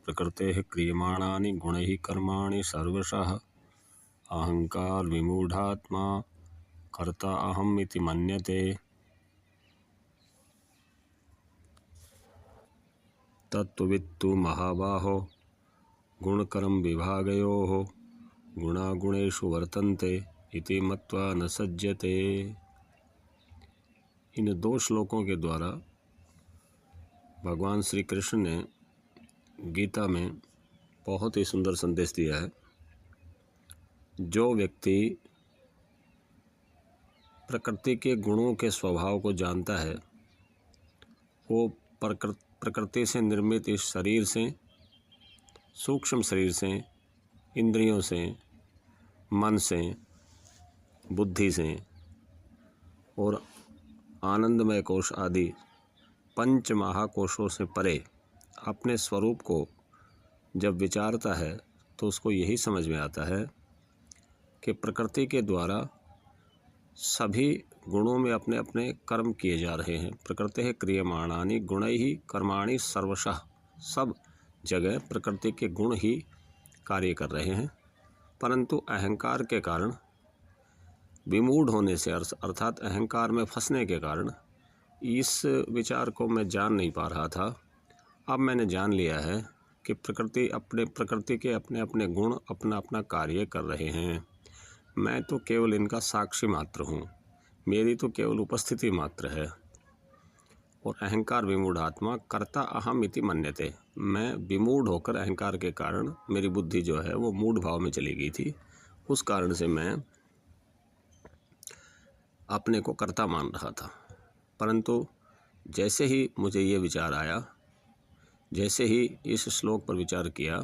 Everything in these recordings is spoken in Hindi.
प्रकृतेः क्रियमाणानि गुणैः कर्माणि सर्वशः अहंकार विमूढ़ात्मा कर्ता अहम् इति मन्यते। तत्त्ववित्तु महाबाहो गुणकर्म विभागयोः गुणागुणेषु वर्तन्ते इति मत्वा न सज्जते। इन 2 श्लोकों के द्वारा भगवान श्री कृष्ण ने गीता में बहुत ही सुंदर संदेश दिया है। जो व्यक्ति प्रकृति के गुणों के स्वभाव को जानता है वो प्रकृति से निर्मित इस शरीर से, सूक्ष्म शरीर से, इंद्रियों से, मन से, बुद्धि से और आनंदमय कोश आदि 5 महाकोशों से परे अपने स्वरूप को जब विचारता है तो उसको यही समझ में आता है कि प्रकृति के द्वारा सभी गुणों में अपने अपने कर्म किए जा रहे हैं। प्रकृति क्रियमाणानि गुणैः कर्माणि सर्वशः, सब जगह प्रकृति के गुण ही कार्य कर रहे हैं, परंतु अहंकार के कारण, विमूढ़ होने से अर्थात अहंकार में फंसने के कारण इस विचार को मैं जान नहीं पा रहा था। अब मैंने जान लिया है कि प्रकृति के अपने अपने गुण अपना अपना कार्य कर रहे हैं। मैं तो केवल इनका साक्षी मात्र हूँ, मेरी तो केवल उपस्थिति मात्र है। और अहंकार विमूढ़ आत्मा कर्ता अहम इति मन्यते, मैं विमूढ़ होकर अहंकार के कारण मेरी बुद्धि जो है वो मूढ़ भाव में चली गई थी, उस कारण से मैं अपने को कर्ता मान रहा था। परंतु जैसे ही मुझे ये विचार आया, जैसे ही इस श्लोक पर विचार किया,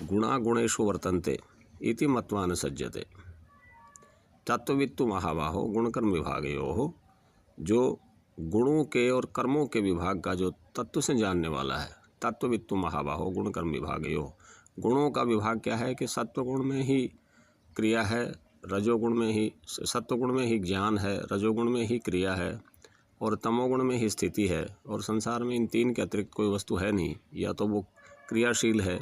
गुणा गुणेषु वर्तन्ते इति मत्वा न सज्जते। तत्त्ववित्तु महाबाहो गुणकर्म विभागयोः, जो गुणों के और कर्मों के विभाग का जो तत्व से जानने वाला है, तत्त्ववित्तु महाबाहो गुणकर्म विभागयोः। गुणों का विभाग क्या है कि सत्वगुण में ही क्रिया है, रजोगुण में ही, सत्वगुण में ही ज्ञान है, रजोगुण में ही क्रिया है और तमोगुण में ही स्थिति है। और संसार में इन 3 के अतिरिक्त कोई वस्तु है नहीं, या तो वो क्रियाशील है,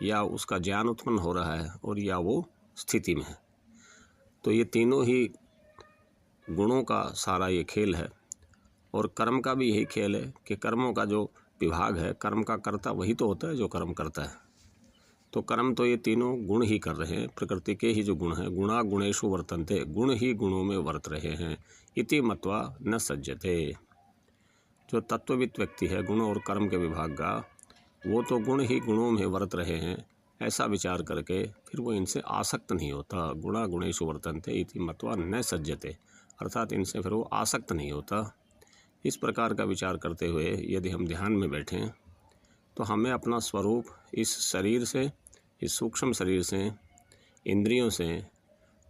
या उसका ज्ञान उत्पन्न हो रहा है, और या वो स्थिति में है। तो ये तीनों ही गुणों का सारा ये खेल है। और कर्म का भी यही खेल है कि कर्मों का जो विभाग है, कर्म का कर्ता वही तो होता है जो कर्म करता है। तो कर्म तो ये तीनों गुण ही कर रहे हैं, प्रकृति के ही जो गुण हैं, गुणा गुणेषु वर्तन्ते, गुण ही गुणों में वर्त रहे हैं। इति मत्वा न सज्जते, जो तत्ववित्त व्यक्ति है गुण और कर्म के विभाग का, वो तो गुण ही गुणों में वर्त रहे हैं, ऐसा विचार करके फिर वो इनसे आसक्त नहीं होता। गुणा गुणेषु वर्तन्ते इति मत्वा न सज्जते, अर्थात इनसे फिर वो आसक्त नहीं होता। इस प्रकार का विचार करते हुए यदि हम ध्यान में बैठें तो हमें अपना स्वरूप इस शरीर से, इस सूक्ष्म शरीर से, इंद्रियों से,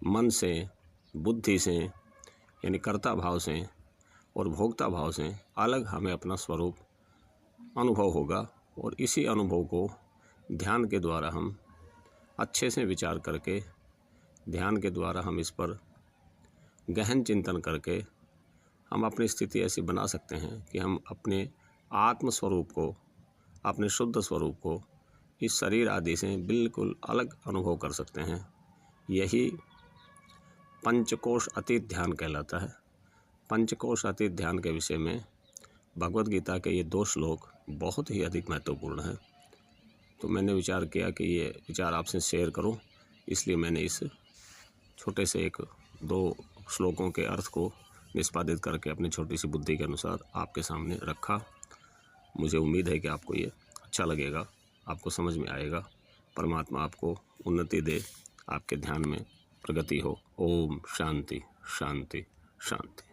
मन से, बुद्धि से, यानी कर्ता भाव से और भोक्ता भाव से अलग हमें अपना स्वरूप अनुभव होगा। और इसी अनुभव को ध्यान के द्वारा हम अच्छे से विचार करके, ध्यान के द्वारा हम इस पर गहन चिंतन करके हम अपनी स्थिति ऐसी बना सकते हैं कि हम अपने आत्म स्वरूप को, अपने शुद्ध स्वरूप को इस शरीर आदि से बिल्कुल अलग अनुभव कर सकते हैं। यही पंचकोश अतीत ध्यान कहलाता है। पंचकोश अतीत ध्यान के विषय में भगवद गीता के ये 2 श्लोक बहुत ही अधिक महत्वपूर्ण हैं। तो मैंने विचार किया कि ये विचार आपसे शेयर करूं, इसलिए मैंने इस छोटे से 1-2 श्लोकों के अर्थ को निष्पादित करके अपनी छोटी सी बुद्धि के अनुसार आपके सामने रखा। मुझे उम्मीद है कि आपको ये अच्छा लगेगा, आपको समझ में आएगा। परमात्मा आपको उन्नति दे, आपके ध्यान में प्रगति हो। ओम शांति शांति शांति।